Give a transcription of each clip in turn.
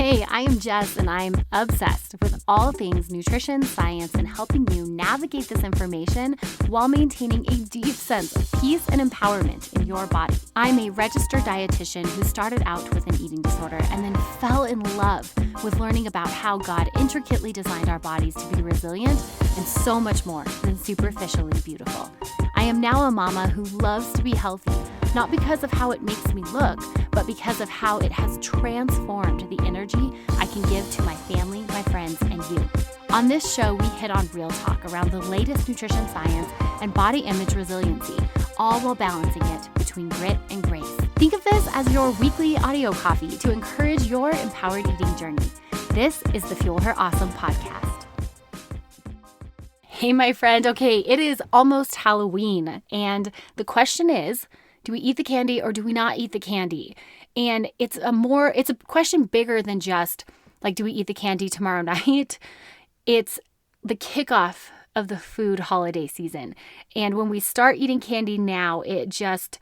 Hey, I am Jess, and I'm obsessed with all things nutrition, science, and helping you navigate this information while maintaining a deep sense of peace and empowerment in your body. I'm a registered dietitian who started out with an eating disorder and then fell in love with learning about how God intricately designed our bodies to be resilient and so much more than superficially beautiful. I am now a mama who loves to be healthy, not because of how it makes me look, but because of how it has transformed the energy I can give to my family, my friends, and you. On this show, we hit on real talk around the latest nutrition science and body image resiliency, all while balancing it between grit and grace. Think of this as your weekly audio coffee to encourage your empowered eating journey. This is the Fuel Her Awesome podcast. Hey, my friend. Okay, it is almost Halloween, and the question is, do we eat the candy or do we not eat the candy? And it's a question bigger than just like, do we eat the candy tomorrow night? It's the kickoff of the food holiday season. And when we start eating candy now, it just,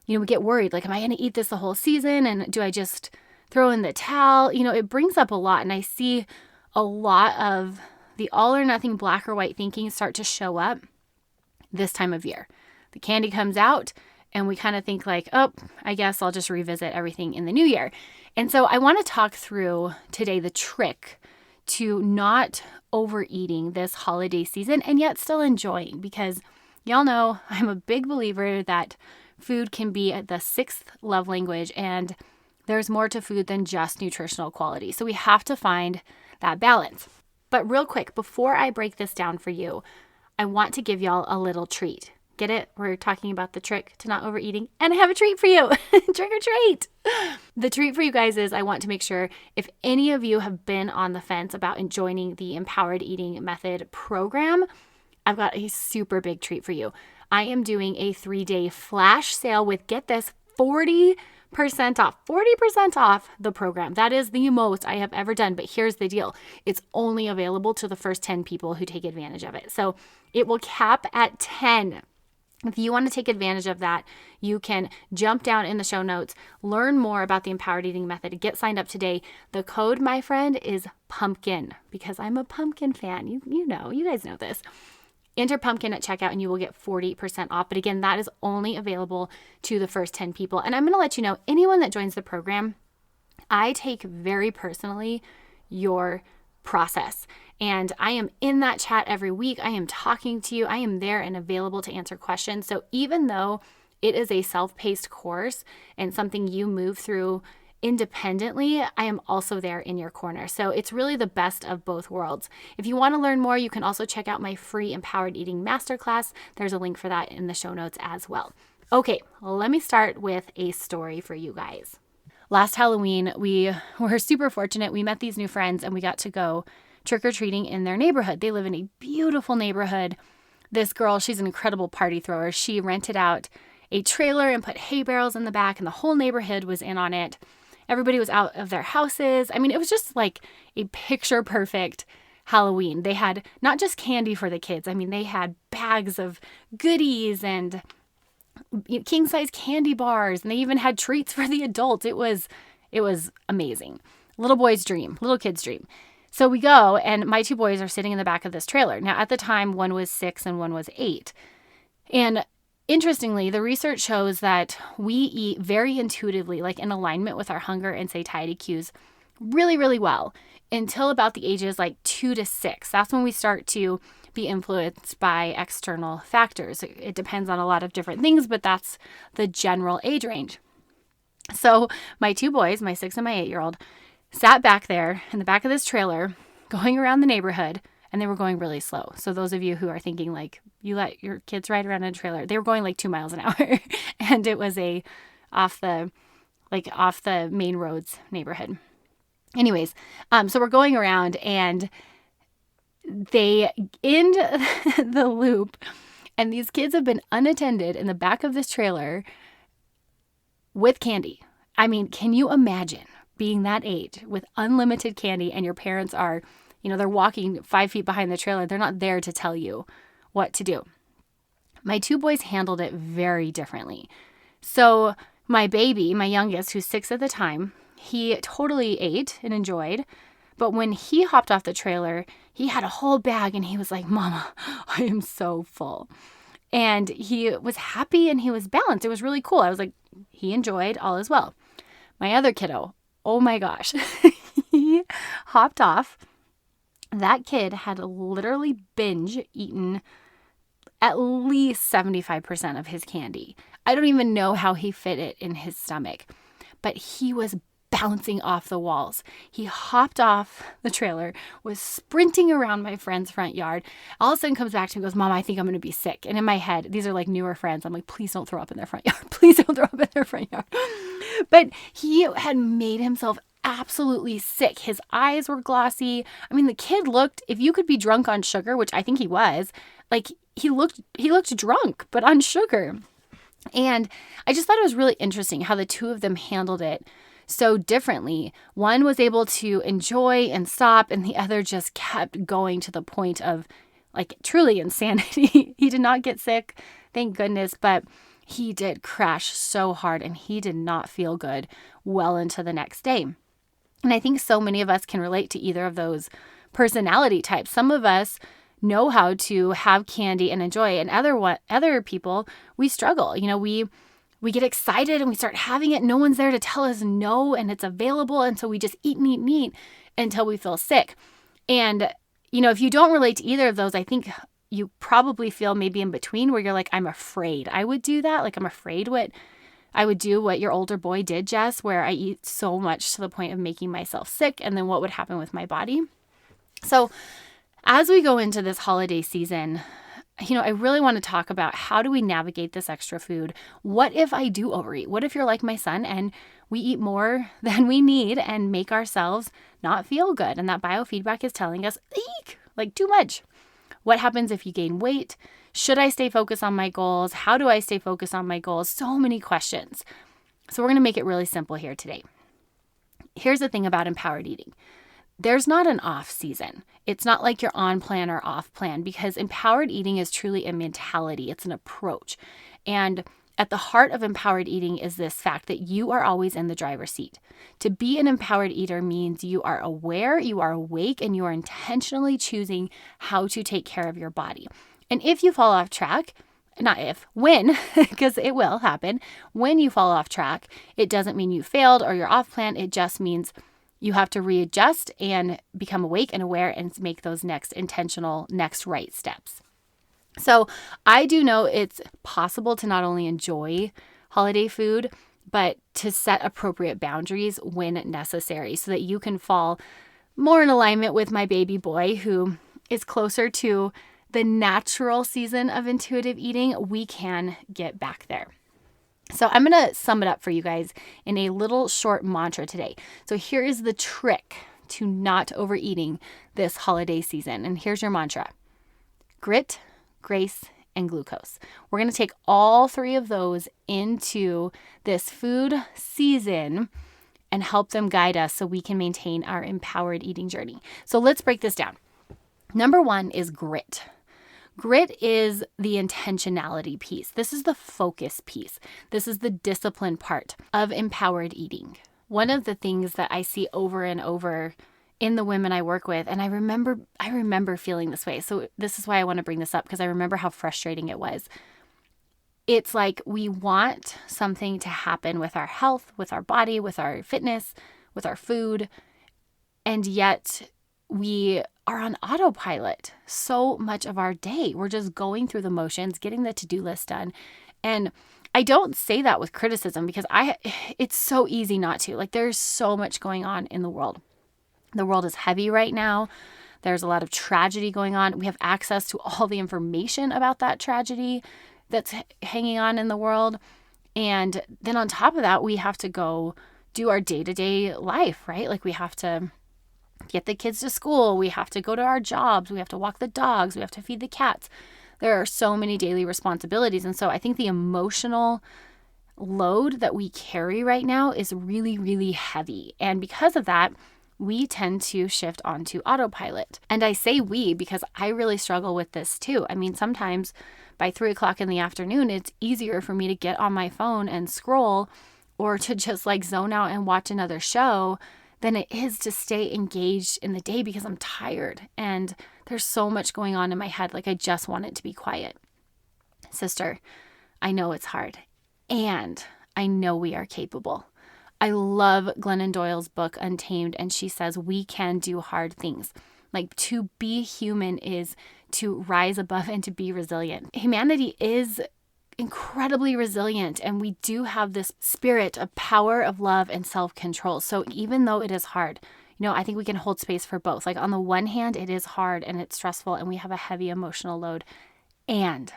we get worried. Like, am I going to eat this the whole season? And do I just throw in the towel? It brings up a lot. And I see a lot of the all or nothing black or white thinking start to show up this time of year. The candy comes out, and we kind of think like, oh, I guess I'll just revisit everything in the new year. And so I want to talk through today the trick to not overeating this holiday season and yet still enjoying, because y'all know I'm a big believer that food can be the sixth love language, and there's more to food than just nutritional quality. So we have to find that balance. But real quick, before I break this down for you, I want to give y'all a little treat. Get it? We're talking about the trick to not overeating, and I have a treat for you. Trick or treat. The treat for you guys is I want to make sure if any of you have been on the fence about joining the Empowered Eating Method program, I've got a super big treat for you. I am doing a 3-day flash sale with, get this, 40% off. 40% off the program. That is the most I have ever done, but here's the deal. It's only available to the first 10 people who take advantage of it. So it will cap at 10. If you want to take advantage of that, you can jump down in the show notes, learn more about the Empowered Eating Method, get signed up today. The code, my friend, is pumpkin, because I'm a pumpkin fan. You guys know this. Enter pumpkin at checkout and you will get 40% off. But again, that is only available to the first 10 people. And I'm going to let you know, anyone that joins the program, I take very personally your process. And I am in that chat every week. I am talking to you. I am there and available to answer questions. So even though it is a self-paced course and something you move through independently, I am also there in your corner. So it's really the best of both worlds. If you want to learn more, you can also check out my free Empowered Eating Masterclass. There's a link for that in the show notes as well. Okay, let me start with a story for you guys. Last Halloween, we were super fortunate. We met these new friends and we got to go trick-or-treating in their neighborhood. They live in a beautiful neighborhood. This girl, she's an incredible party thrower. She rented out a trailer and put hay barrels in the back, and the whole neighborhood was in on it. Everybody was out of their houses. I mean, it was just like a picture-perfect Halloween. They had not just candy for the kids. I mean, they had bags of goodies and king-size candy bars, and they even had treats for the adults. It was amazing. Little boy's dream, little kid's dream. So we go, and my two boys are sitting in the back of this trailer. Now, at the time, one was 6 and one was 8. And interestingly, the research shows that we eat very intuitively, like in alignment with our hunger and satiety cues, really, really well until about the ages like 2 to 6. That's when we start to be influenced by external factors. It depends on a lot of different things, but that's the general age range. So my two boys, my 6 and my 8-year-old, sat back there in the back of this trailer going around the neighborhood, and they were going really slow. So those of you who are thinking like, you let your kids ride around in a trailer, they were going like 2 miles an hour. And it was off the main roads neighborhood. Anyways, so we're going around and they end the loop, and these kids have been unattended in the back of this trailer with candy. I mean, can you imagine being that age with unlimited candy, and your parents are, they're walking 5 feet behind the trailer. They're not there to tell you what to do. My two boys handled it very differently. So my baby, my youngest, who's 6 at the time, he totally ate and enjoyed. But when he hopped off the trailer, he had a whole bag and he was like, Mama, I am so full. And he was happy and he was balanced. It was really cool. I was like, he enjoyed, all as well. My other kiddo, oh my gosh, he hopped off. That kid had literally binge eaten at least 75% of his candy. I don't even know how he fit it in his stomach, but he was bouncing off the walls. He hopped off the trailer, was sprinting around my friend's front yard. All of a sudden comes back to me and goes, Mom, I think I'm going to be sick. And in my head, these are like newer friends. I'm like, please don't throw up in their front yard. Please don't throw up in their front yard. But he had made himself absolutely sick. His eyes were glossy. I mean, the kid looked, if you could be drunk on sugar, which I think he was, like he looked drunk, but on sugar. And I just thought it was really interesting how the two of them handled it so differently. One was able to enjoy and stop, and the other just kept going to the point of like truly insanity. He did not get sick, thank goodness, but he did crash so hard and he did not feel good well into the next day. And I think so many of us can relate to either of those personality types. Some of us know how to have candy and enjoy, and other people, we struggle. You know, we get excited and we start having it. No one's there to tell us no, and it's available. And so we just eat until we feel sick. And, you know, if you don't relate to either of those, I think you probably feel maybe in between where you're like, I'm afraid I would do that. Like I'm afraid I would do what your older boy did, Jess, where I eat so much to the point of making myself sick. And then what would happen with my body? So as we go into this holiday season, you know, I really want to talk about how do we navigate this extra food? What if I do overeat? What if you're like my son and we eat more than we need and make ourselves not feel good? And that biofeedback is telling us, eek, like too much. What happens if you gain weight? Should I stay focused on my goals? How do I stay focused on my goals? So many questions. So we're going to make it really simple here today. Here's the thing about empowered eating. There's not an off season. It's not like you're on plan or off plan, because empowered eating is truly a mentality. It's an approach. And at the heart of empowered eating is this fact that you are always in the driver's seat. To be an empowered eater means you are aware, you are awake, and you are intentionally choosing how to take care of your body. And if you fall off track, when, because it will happen, when you fall off track, it doesn't mean you failed or you're off plan. It just means you have to readjust and become awake and aware and make those next right steps. So I do know it's possible to not only enjoy holiday food, but to set appropriate boundaries when necessary so that you can fall more in alignment with my baby boy, who is closer to the natural season of intuitive eating. We can get back there. So I'm going to sum it up for you guys in a little short mantra today. So here is the trick to not overeating this holiday season. And here's your mantra: grit, grace, and glucose. We're going to take all three of those into this food season and help them guide us so we can maintain our empowered eating journey. So let's break this down. Number one is grit. Grit is the intentionality piece. This is the focus piece. This is the discipline part of empowered eating. One of the things that I see over and over in the women I work with, and I remember feeling this way. So this is why I want to bring this up, because I remember how frustrating it was. It's like we want something to happen with our health, with our body, with our fitness, with our food, and yet we are on autopilot so much of our day. We're just going through the motions, getting the to-do list done. And I don't say that with criticism, because it's so easy not to. Like, there's so much going on in the world. The world is heavy right now. There's a lot of tragedy going on. We have access to all the information about that tragedy that's hanging on in the world. And then on top of that, we have to go do our day-to-day life, right? Like, we have to get the kids to school. We have to go to our jobs. We have to walk the dogs. We have to feed the cats. There are so many daily responsibilities. And so I think the emotional load that we carry right now is really, really heavy. And because of that, we tend to shift onto autopilot. And I say we because I really struggle with this too. I mean, sometimes by 3 o'clock in the afternoon, it's easier for me to get on my phone and scroll, or to just like zone out and watch another show than it is to stay engaged in the day because I'm tired and there's so much going on in my head. Like I just want it to be quiet. Sister, I know it's hard and I know we are capable. I love Glennon Doyle's book, Untamed, and she says we can do hard things. Like to be human is to rise above and to be resilient. Humanity is incredibly resilient, and we do have this spirit of power, of love, and self-control. So even though it is hard, I think we can hold space for both. Like on the one hand, it is hard and it's stressful and we have a heavy emotional load, and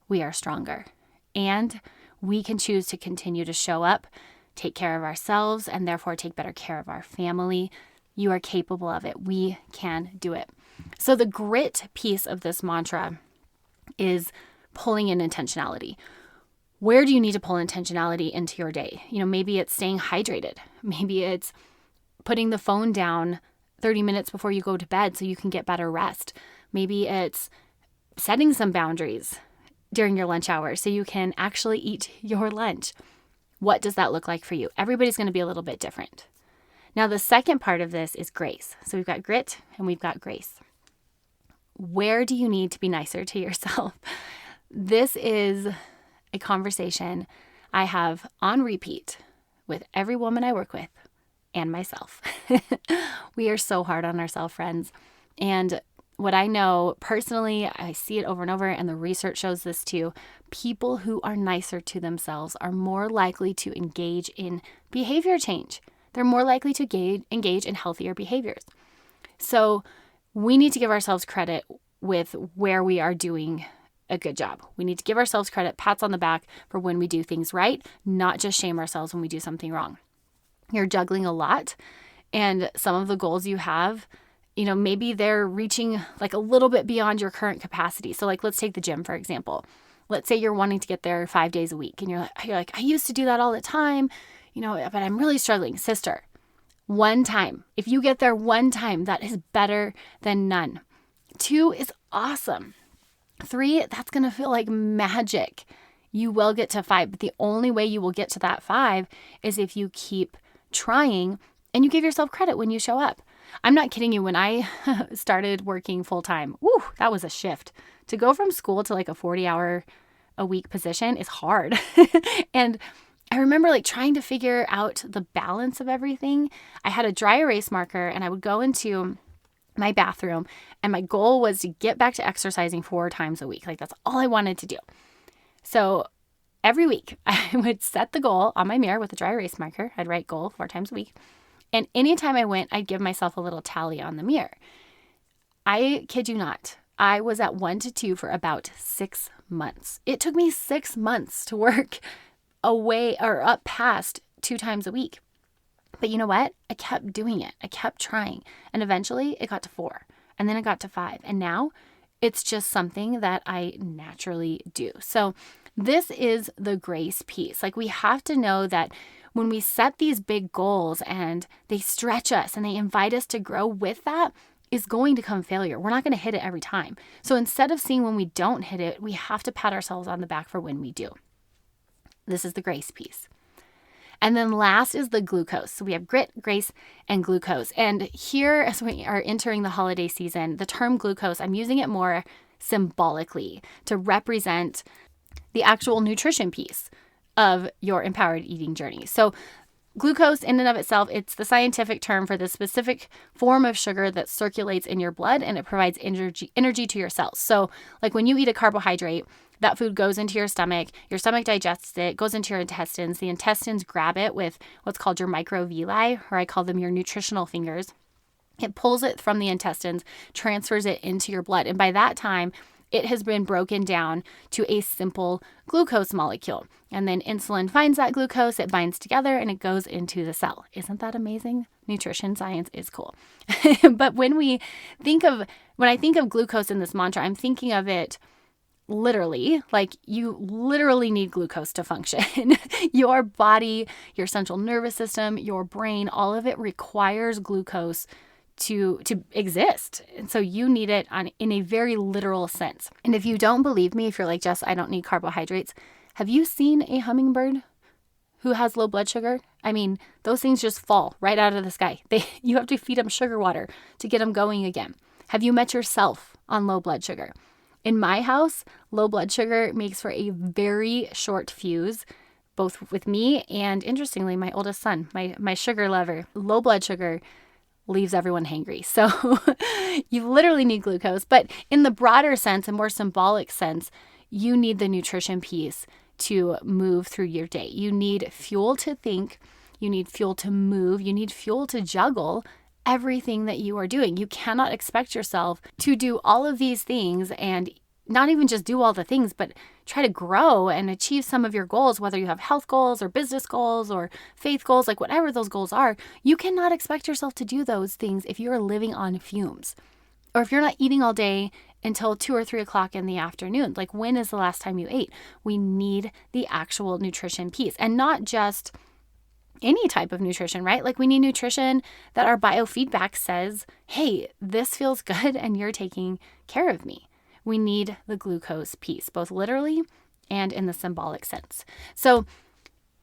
we are stronger. And we can choose to continue to show up, take care of ourselves, and therefore take better care of our family. You are capable of it. We can do it. So the grit piece of this mantra is pulling in intentionality. Where do you need to pull intentionality into your day? Maybe it's staying hydrated. Maybe it's putting the phone down 30 minutes before you go to bed so you can get better rest. Maybe it's setting some boundaries during your lunch hour so you can actually eat your lunch. What does that look like for you? Everybody's going to be a little bit different. Now, the second part of this is grace. So we've got grit and we've got grace. Where do you need to be nicer to yourself? This is a conversation I have on repeat with every woman I work with and myself. We are so hard on ourselves, friends. And what I know personally, I see it over and over, and the research shows this too. People who are nicer to themselves are more likely to engage in behavior change. They're more likely to engage in healthier behaviors. So we need to give ourselves credit with where we are doing a good job. We need to give ourselves credit, pats on the back for when we do things right, not just shame ourselves when we do something wrong. You're juggling a lot, and some of the goals you have, maybe they're reaching like a little bit beyond your current capacity. So like, let's take the gym, for example. Let's say you're wanting to get there 5 days a week and you're like, I used to do that all the time, but I'm really struggling. Sister, one time, if you get there one time, that is better than none. 2 is awesome. 3, that's going to feel like magic. You will get to 5, but the only way you will get to that 5 is if you keep trying and you give yourself credit when you show up. I'm not kidding you. When I started working full time, that was a shift. To go from school to like a 40-hour a week position is hard. And I remember like trying to figure out the balance of everything. I had a dry erase marker and I would go into my bathroom and my goal was to get back to exercising 4 times a week. Like that's all I wanted to do. So every week I would set the goal on my mirror with a dry erase marker. I'd write goal 4 times a week. And anytime I went, I'd give myself a little tally on the mirror. I kid you not. I was at 1 to 2 for about 6 months. It took me 6 months to work away or up past 2 times a week. But you know what? I kept doing it. I kept trying. And eventually it got to 4. And then it got to 5. And now it's just something that I naturally do. So this is the grace piece. Like we have to know that when we set these big goals and they stretch us and they invite us to grow, with that is going to come failure. We're not going to hit it every time. So instead of seeing when we don't hit it, we have to pat ourselves on the back for when we do. This is the grace piece. And then last is the glucose. So we have grit, grace, and glucose. And here, as we are entering the holiday season, the term glucose, I'm using it more symbolically to represent the actual nutrition piece of your empowered eating journey. So glucose in and of itself, it's the scientific term for the specific form of sugar that circulates in your blood and it provides energy to your cells. So like when you eat a carbohydrate, that food goes into your stomach digests it, goes into your intestines. The intestines grab it with what's called your microvilli, or I call them your nutritional fingers. It pulls it from the intestines, transfers it into your blood. And by that time, it has been broken down to a simple glucose molecule. And then insulin finds that glucose, it binds together, and it goes into the cell. Isn't that amazing? Nutrition science is cool. But when I think of glucose in this mantra, I'm thinking of it literally, like you literally need glucose to function. Your body, your central nervous system, your brain, all of it requires glucose to exist. And so you need it in a very literal sense. And if you don't believe me, if you're like, Jess, I don't need carbohydrates. Have you seen a hummingbird who has low blood sugar, I mean, those things just fall right out of the sky. You have to feed them sugar water to get them going again. Have you met yourself on low blood sugar? In my house, low blood sugar makes for a very short fuse, both with me and, interestingly, my oldest son, my sugar lover. Low blood sugar leaves everyone hangry. So you literally need glucose. But in the broader sense, a more symbolic sense, you need the nutrition piece to move through your day. You need fuel to think. You need fuel to move. You need fuel to juggle everything that you are doing. You cannot expect yourself to do all of these things and not even just do all the things, but try to grow and achieve some of your goals, whether you have health goals or business goals or faith goals, like whatever those goals are. You cannot expect yourself to do those things if you're living on fumes or if you're not eating all day until 2 or 3 o'clock in the afternoon. Like, when is the last time you ate? We need the actual nutrition piece, and not just any type of nutrition, right? Like, we need nutrition that our biofeedback says, hey, this feels good and you're taking care of me. We need the glucose piece, both literally and in the symbolic sense. So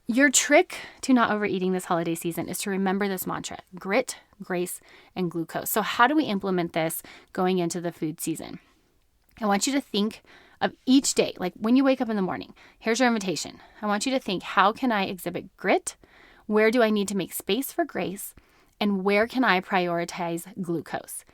your trick to not overeating this holiday season is to remember this mantra: grit, grace, and glucose. So how do we implement this going into the food season? I want you to think of each day, like when you wake up in the morning. Here's your invitation. I want you to think, how can I exhibit grit? Where do I need to make space for grace? And where can I prioritize glucose?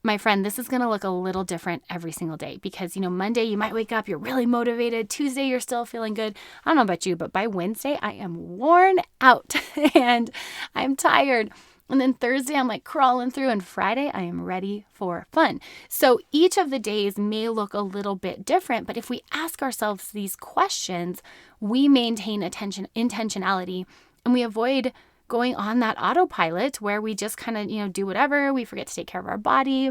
My friend, this is going to look a little different every single day because, Monday you might wake up, you're really motivated. Tuesday, you're still feeling good. I don't know about you, but by Wednesday, I am worn out and I'm tired. And then Thursday, I'm like crawling through, and Friday, I am ready for fun. So each of the days may look a little bit different, but if we ask ourselves these questions, we maintain intentionality, and we avoid going on that autopilot where we just kind of, do whatever. We forget to take care of our body.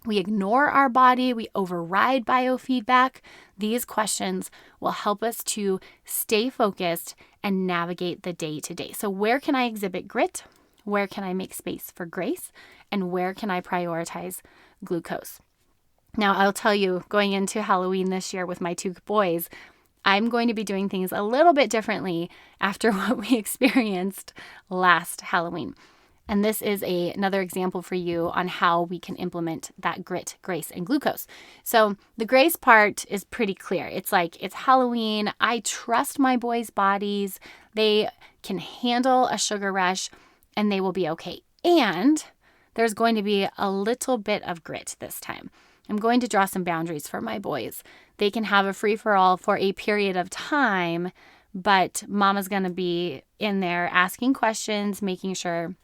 We ignore our body. We override biofeedback. These questions will help us to stay focused and navigate the day to day. So where can I exhibit grit? Where can I make space for grace? And where can I prioritize glucose? Now, I'll tell you, going into Halloween this year with my 2 boys, I'm going to be doing things a little bit differently after what we experienced last Halloween. And this is another example for you on how we can implement that grit, grace, and glucose. So the grace part is pretty clear. It's like, it's Halloween. I trust my boys' bodies. They can handle a sugar rush and they will be okay. And there's going to be a little bit of grit this time. I'm going to draw some boundaries for my boys. They can have a free-for-all for a period of time, but mama's going to be in there asking questions, making sure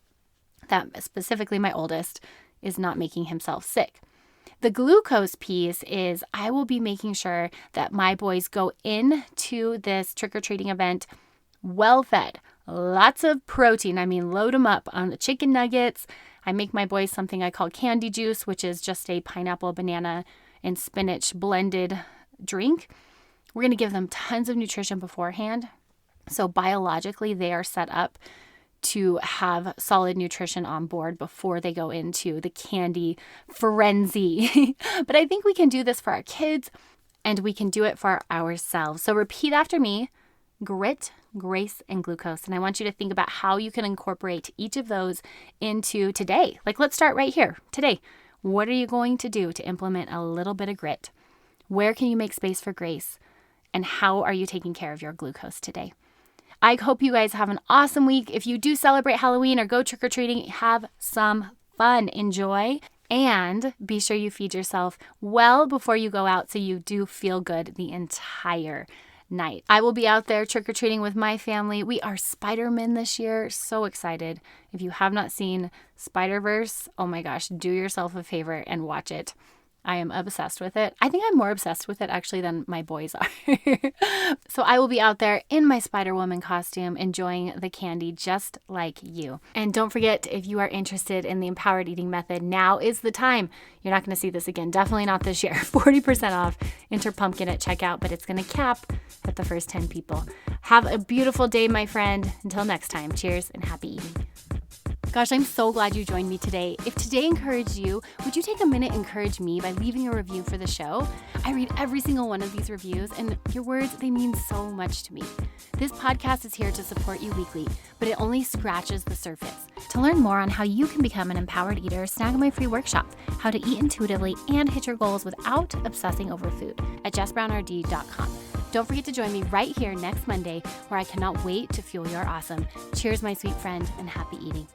that specifically my oldest is not making himself sick. The glucose piece is I will be making sure that my boys go into this trick-or-treating event well-fed, lots of protein. I mean, load them up on the chicken nuggets. I make my boys something I call candy juice, which is just a pineapple, banana, and spinach blended drink. We're going to give them tons of nutrition beforehand. So biologically, they are set up to have solid nutrition on board before they go into the candy frenzy. But I think we can do this for our kids and we can do it for ourselves. So repeat after me: grit, grace, and glucose. And I want you to think about how you can incorporate each of those into today. Like, let's start right here today. What are you going to do to implement a little bit of grit? Where can you make space for grace? And how are you taking care of your glucose today? I hope you guys have an awesome week. If you do celebrate Halloween or go trick-or-treating, have some fun, enjoy, and be sure you feed yourself well before you go out so you do feel good the entire night. I will be out there trick-or-treating with my family. We are Spider-Men this year. So excited. If you have not seen Spider-Verse, oh my gosh, do yourself a favor and watch it. I am obsessed with it. I think I'm more obsessed with it actually than my boys are. So I will be out there in my Spider-Woman costume enjoying the candy just like you. And don't forget, if you are interested in the Empowered Eating Method, now is the time. You're not going to see this again. Definitely not this year. 40% off. Enter pumpkin at checkout, but it's going to cap at the first 10 people. Have a beautiful day, my friend. Until next time, cheers and happy eating. Gosh, I'm so glad you joined me today. If today encouraged you, would you take a minute and encourage me by leaving a review for the show? I read every single one of these reviews, and your words, they mean so much to me. This podcast is here to support you weekly, but it only scratches the surface. To learn more on how you can become an empowered eater, snag my free workshop, How to Eat Intuitively and Hit Your Goals Without Obsessing Over Food at jessbrownrd.com. Don't forget to join me right here next Monday, where I cannot wait to fuel your awesome. Cheers, my sweet friend, and happy eating.